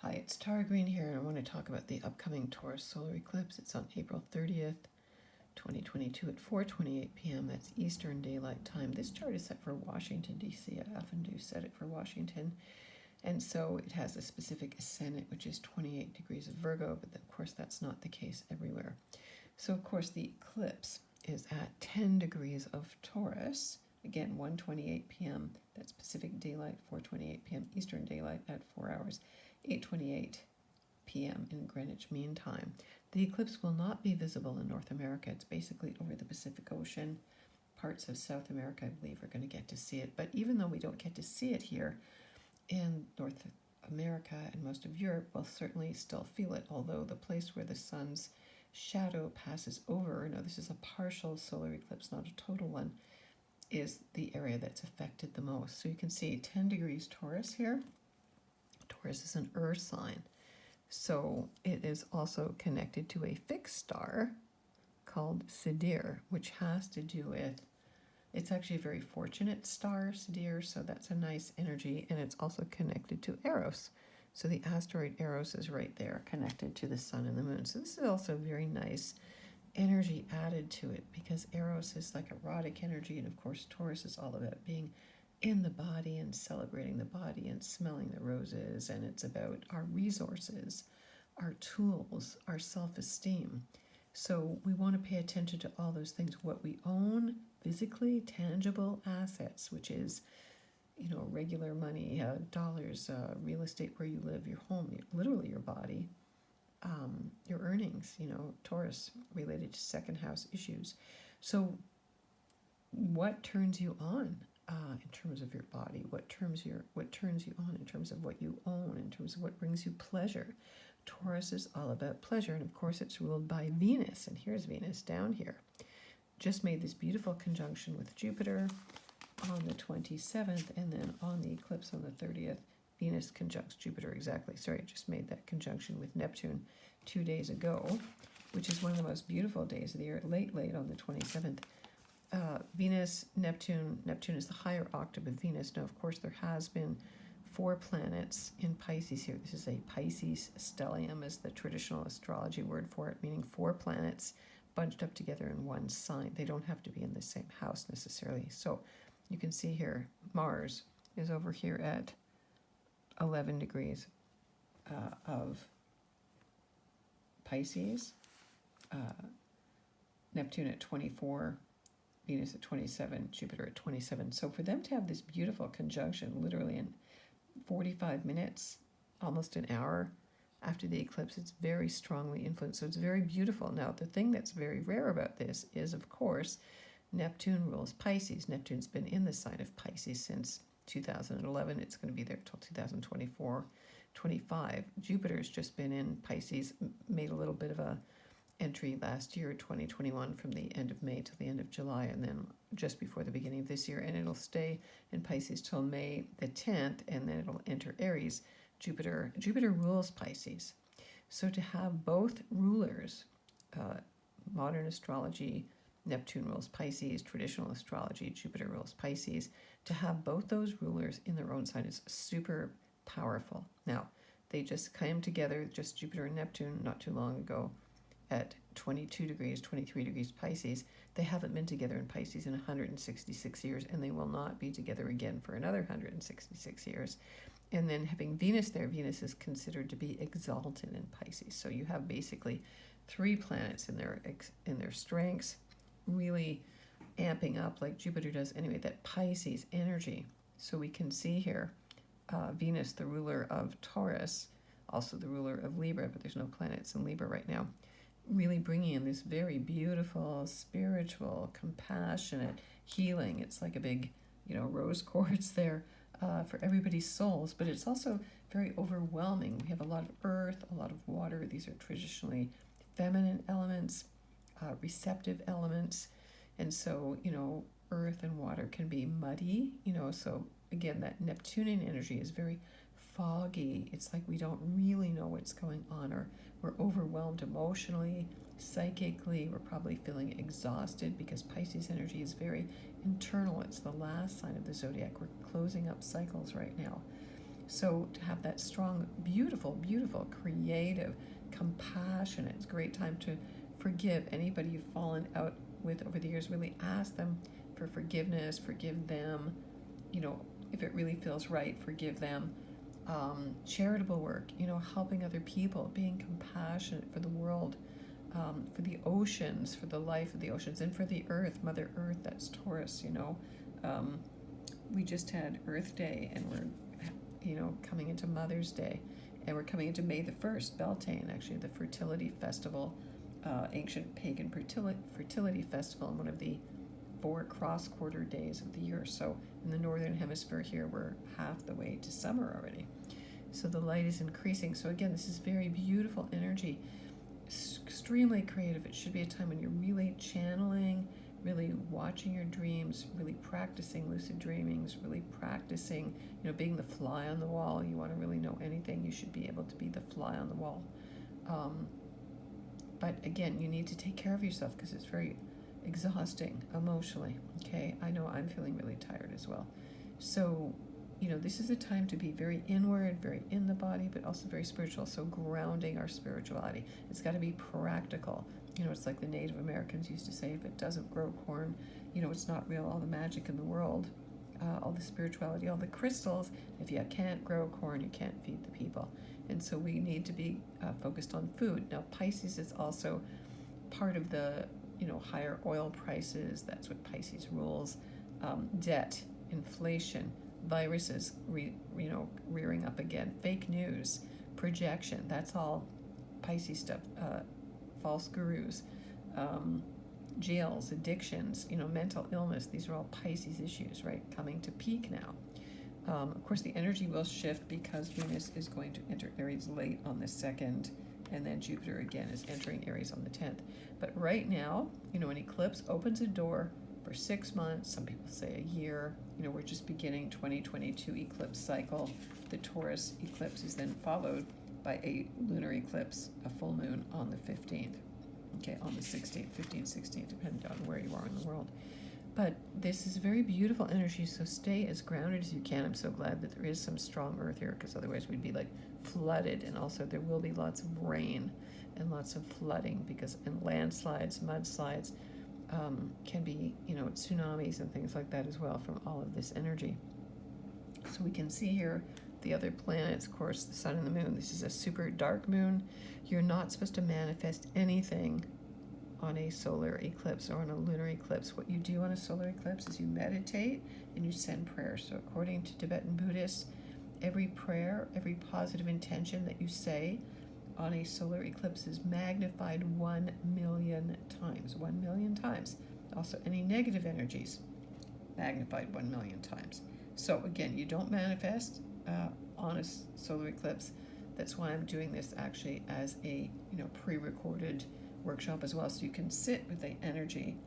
Hi, it's Tara Green here, and I want to talk about the upcoming Taurus solar eclipse. It's on April 30th, 2022 at 4:28 p.m. That's Eastern Daylight Time. This chart is set for Washington, D.C. I often do set it for Washington. And so it has a specific ascendant, which is 28 degrees of Virgo, but of course that's not the case everywhere. So, of course, the eclipse is at 10 degrees of Taurus. Again, 1:28 p.m. That's Pacific Daylight, 4:28 p.m. Eastern Daylight at 4 hours. 8:28 p.m. in Greenwich Mean Time. The eclipse will not be visible in North America. It's basically over the Pacific Ocean. Parts of South America, I believe, are going to get to see it. But even though we don't get to see it here in North America and most of Europe, we'll certainly still feel it, although the place where the sun's shadow passes over, now this is a partial solar eclipse, not a total one, is the area that's affected the most. So you can see 10 degrees Taurus here. Taurus is an earth sign, so it is also connected to a fixed star called Sidir, which has to do with, it's actually a very fortunate star, Sidir, so that's a nice energy, and it's also connected to Eros. So the asteroid Eros is right there, connected to the sun and the moon. So this is also very nice energy added to it, because Eros is like erotic energy, and of course Taurus is all about being in the body and celebrating the body and smelling the roses, and it's about our resources, our tools, our self-esteem. So we want to pay attention to all those things, what we own physically, tangible assets, which is, regular money, dollars, real estate where you live, your home, literally your body, your earnings, Taurus related to second house issues. So what turns you on in terms of your body? What turns you on in terms of what you own, in terms of what brings you pleasure? Taurus is all about pleasure, and of course it's ruled by Venus, and here's Venus down here. Just made this beautiful conjunction with Jupiter on the 27th, and then on the eclipse on the 30th, Venus conjuncts Jupiter exactly. Sorry, I just made that conjunction with Neptune 2 days ago, which is one of the most beautiful days of the year, late on the 27th. Venus, Neptune is the higher octave of Venus. Now, of course, there has been 4 planets in Pisces here. This is a Pisces Stellium, is the traditional astrology word for it, meaning 4 planets bunched up together in one sign. They don't have to be in the same house necessarily. So you can see here, Mars is over here at 11 degrees of Pisces, Neptune at 24, Venus at 27, Jupiter at 27. So for them to have this beautiful conjunction literally in 45 minutes, almost an hour after the eclipse, it's very strongly influenced. So it's very beautiful. Now, the thing that's very rare about this is, of course, Neptune rules Pisces. Neptune's been in the sign of Pisces since 2011. It's going to be there till 2024, 25. Jupiter's just been in Pisces, made a little bit of a entry last year, 2021, from the end of May till the end of July, and then just before the beginning of this year, and it'll stay in Pisces till May the 10th, and then it'll enter Aries. Jupiter rules Pisces. So to have both rulers, modern astrology, Neptune rules Pisces, traditional astrology, Jupiter rules Pisces, to have both those rulers in their own sign is super powerful. Now, they just came together, just Jupiter and Neptune, not too long ago, at 22 degrees, 23 degrees Pisces. They haven't been together in Pisces in 166 years, and they will not be together again for another 166 years. And then having Venus there, Venus is considered to be exalted in Pisces. So you have basically 3 planets in their strengths, really amping up like Jupiter does anyway, that Pisces energy. So we can see here Venus, the ruler of Taurus, also the ruler of Libra, but there's no planets in Libra right now, really bringing in this very beautiful, spiritual, compassionate healing. It's like a big, rose quartz there for everybody's souls, but it's also very overwhelming. We have a lot of earth, a lot of water. These are traditionally feminine elements, receptive elements. And so, earth and water can be muddy, so again, that Neptunian energy is very foggy. It's like we don't really know what's going on, or we're overwhelmed emotionally, psychically. We're probably feeling exhausted because Pisces energy is very internal. It's the last sign of the zodiac. We're closing up cycles right now. So to have that strong, beautiful, beautiful, creative, compassionate, it's a great time to forgive anybody you've fallen out with over the years. Really ask them for forgiveness, forgive them, if it really feels right, forgive them. Charitable work, helping other people, being compassionate for the world, for the oceans, for the life of the oceans, and for the earth, Mother Earth, that's Taurus, we just had Earth Day, and we're, coming into Mother's Day, and we're coming into May the 1st, Beltane, actually, the fertility festival, ancient pagan fertility festival, and one of the 4 cross-quarter days of the year. So in the northern hemisphere here, we're half the way to summer already. So the light is increasing. So again, this is very beautiful energy, extremely creative. It should be a time when you're really channeling, really watching your dreams, really practicing lucid dreamings, really practicing, being the fly on the wall. You want to really know anything, you should be able to be the fly on the wall. But again, you need to take care of yourself because it's very exhausting emotionally. Okay, I know I'm feeling really tired as well. So, this is a time to be very inward, very in the body, but also very spiritual. So grounding our spirituality. It's got to be practical. It's like the Native Americans used to say, if it doesn't grow corn, it's not real. All the magic in the world, all the spirituality, all the crystals, if you can't grow corn, you can't feed the people. And so we need to be focused on food. Now, Pisces is also part of the, higher oil prices. That's what Pisces rules. Debt, inflation, viruses, rearing up again, fake news, projection. That's all Pisces stuff. False gurus, jails, addictions, mental illness. These are all Pisces issues, right? Coming to peak now. Of course, the energy will shift because Venus is going to enter Aries late on the 2nd, and then Jupiter again is entering Aries on the 10th. But right now, an eclipse opens a door for 6 months. Some people say a year. We're just beginning 2022 eclipse cycle. The Taurus eclipse is then followed by a lunar eclipse, a full moon on the 15th, on the 16th, 15th, 16th, depending on where you are in the world. But this is very beautiful energy, so stay as grounded as you can. I'm so glad that there is some strong earth here, because otherwise we'd be like flooded, and also there will be lots of rain and lots of flooding, and landslides, mudslides, can be, tsunamis and things like that as well from all of this energy. So we can see here the other planets, of course, the sun and the moon. This is a super dark moon. You're not supposed to manifest anything on a solar eclipse or on a lunar eclipse. What you do on a solar eclipse is you meditate and you send prayers. So according to Tibetan Buddhists, every prayer, every positive intention that you say on a solar eclipse is magnified 1 million times. 1 million times. Also, any negative energies, magnified 1 million times. So again, you don't manifest on a solar eclipse. That's why I'm doing this actually as a pre-recorded workshop as well, so you can sit with the energy,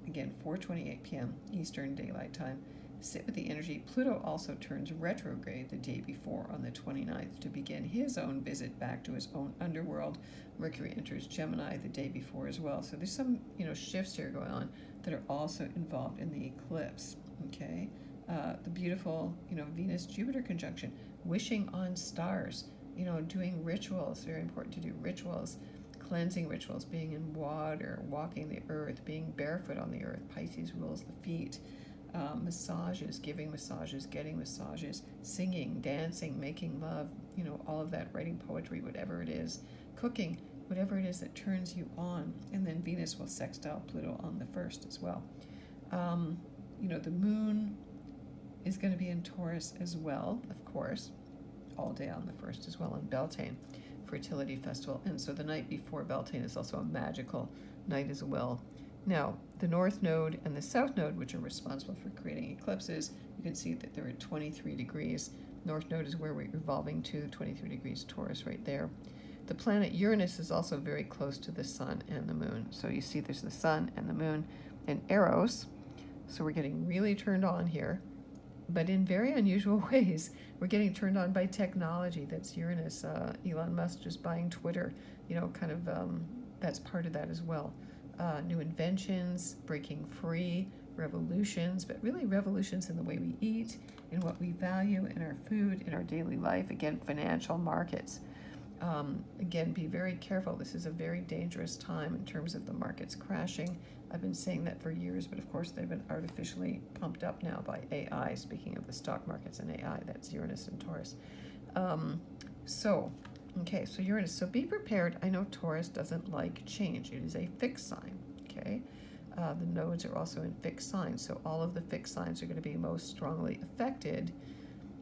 again 4:28 p.m. Eastern Daylight Time. Sit with the energy. Pluto also turns retrograde the day before on the 29th to begin his own visit back to his own underworld. Mercury enters Gemini the day before as well. So there's some shifts here going on that are also involved in the eclipse. Okay. The beautiful, Venus-Jupiter conjunction, wishing on stars, doing rituals, very important to do rituals, cleansing rituals, being in water, walking the earth, being barefoot on the earth. Pisces rules the feet. Massages, giving massages, getting massages, singing, dancing, making love, all of that, writing poetry, whatever it is, cooking, whatever it is that turns you on. And then Venus will sextile Pluto on the 1st as well. The moon is going to be in Taurus as well, of course, all day on the 1st as well, on Beltane, fertility festival. And so the night before Beltane is also a magical night as well. Now, the North Node and the South Node, which are responsible for creating eclipses, you can see that they're at 23 degrees. North Node is where we're evolving to, 23 degrees Taurus right there. The planet Uranus is also very close to the sun and the moon. So you see there's the sun and the moon and Eros. So we're getting really turned on here, but in very unusual ways. We're getting turned on by technology. That's Uranus. Elon Musk just buying Twitter, that's part of that as well. New inventions, breaking free, revolutions, but really revolutions in the way we eat, in what we value, in our food, in our daily life. Again, financial markets. Again, be very careful. This is a very dangerous time in terms of the markets crashing. I've been saying that for years, but of course they've been artificially pumped up now by AI. Speaking of the stock markets and AI, that's Uranus and Taurus. So Uranus. So be prepared. I know Taurus doesn't like change. It is a fixed sign, okay? The nodes are also in fixed signs, so all of the fixed signs are going to be most strongly affected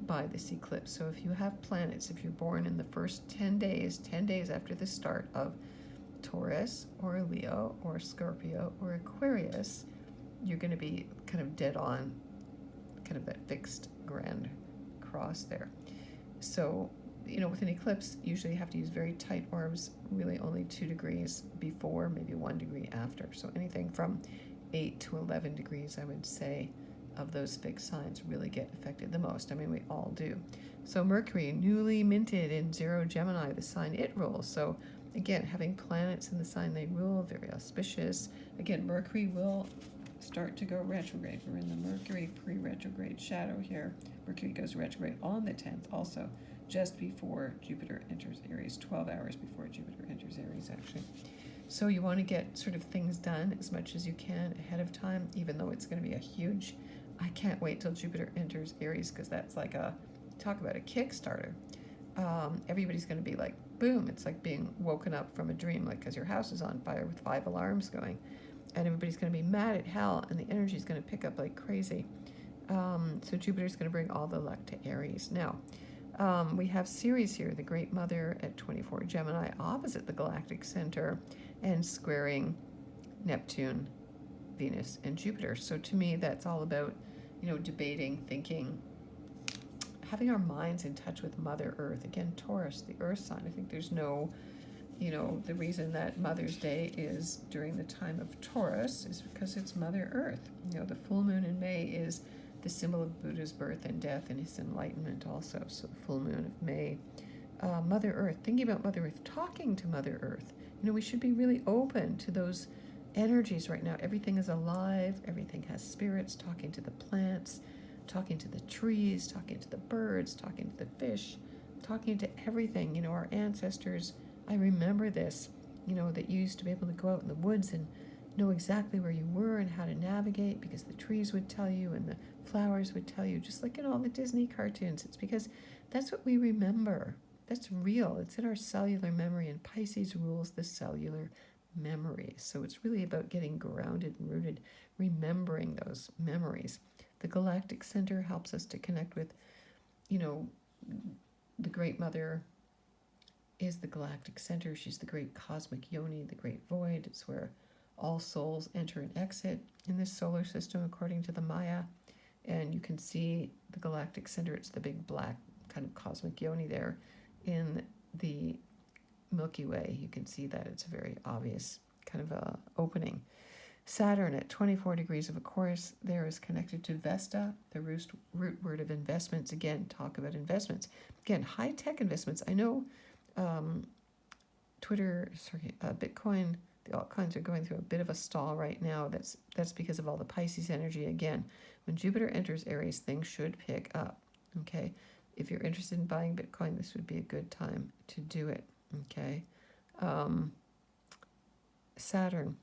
by this eclipse. So if you have planets, if you're born in the first 10 days after the start of Taurus or Leo or Scorpio or Aquarius, you're going to be kind of dead on, kind of that fixed grand cross there. So, with an eclipse, usually you have to use very tight orbs, really only 2 degrees before, maybe 1 degree after. So anything from 8 to 11 degrees, I would say, of those fixed signs really get affected the most. I mean, we all do. So Mercury, newly minted in 0 Gemini, the sign it rules. So again, having planets in the sign they rule, very auspicious. Again, Mercury will start to go retrograde. We're in the Mercury pre-retrograde shadow here. Mercury goes retrograde on the 10th also, just before Jupiter enters Aries, 12 hours before Jupiter enters Aries, actually. So you want to get sort of things done as much as you can ahead of time, even though it's going to be a huge, I can't wait till Jupiter enters Aries, because that's like talk about a Kickstarter. Everybody's going to be like, boom, it's like being woken up from a dream, like because your house is on fire with 5 alarms going, and everybody's going to be mad at hell, and the energy is going to pick up like crazy. So Jupiter's going to bring all the luck to Aries. Now, we have Ceres here, the Great Mother at 24 Gemini, opposite the galactic center, and squaring Neptune, Venus, and Jupiter. So to me, that's all about, debating, thinking, having our minds in touch with Mother Earth. Again, Taurus, the Earth sign. I think there's no, the reason that Mother's Day is during the time of Taurus is because it's Mother Earth. The full moon in May is the symbol of Buddha's birth and death and his enlightenment also. So the full moon of May. Mother Earth, thinking about Mother Earth, talking to Mother Earth. We should be really open to those energies right now. Everything is alive. Everything has spirits, talking to the plants, talking to the trees, talking to the birds, talking to the fish, talking to everything. Our ancestors, I remember this, that you used to be able to go out in the woods and know exactly where you were and how to navigate, because the trees would tell you and the flowers would tell you, just like in all the Disney cartoons. It's because that's what we remember. That's real. It's in our cellular memory, and Pisces rules the cellular memory. So it's really about getting grounded and rooted, remembering those memories. The galactic center helps us to connect with, the Great Mother is the galactic center. She's the great cosmic yoni, the great void. It's where all souls enter and exit in this solar system, according to the Maya. And you can see the galactic center. It's the big black kind of cosmic yoni there in the Milky Way. You can see that it's a very obvious kind of opening. Saturn at 24 degrees of Aquarius there is connected to Vesta, the root word of investments. Again, talk about investments. Again, high-tech investments. I know Bitcoin, the altcoins are going through a bit of a stall right now. That's because of all the Pisces energy. Again, when Jupiter enters Aries, things should pick up, okay? If you're interested in buying Bitcoin, this would be a good time to do it, okay? Saturn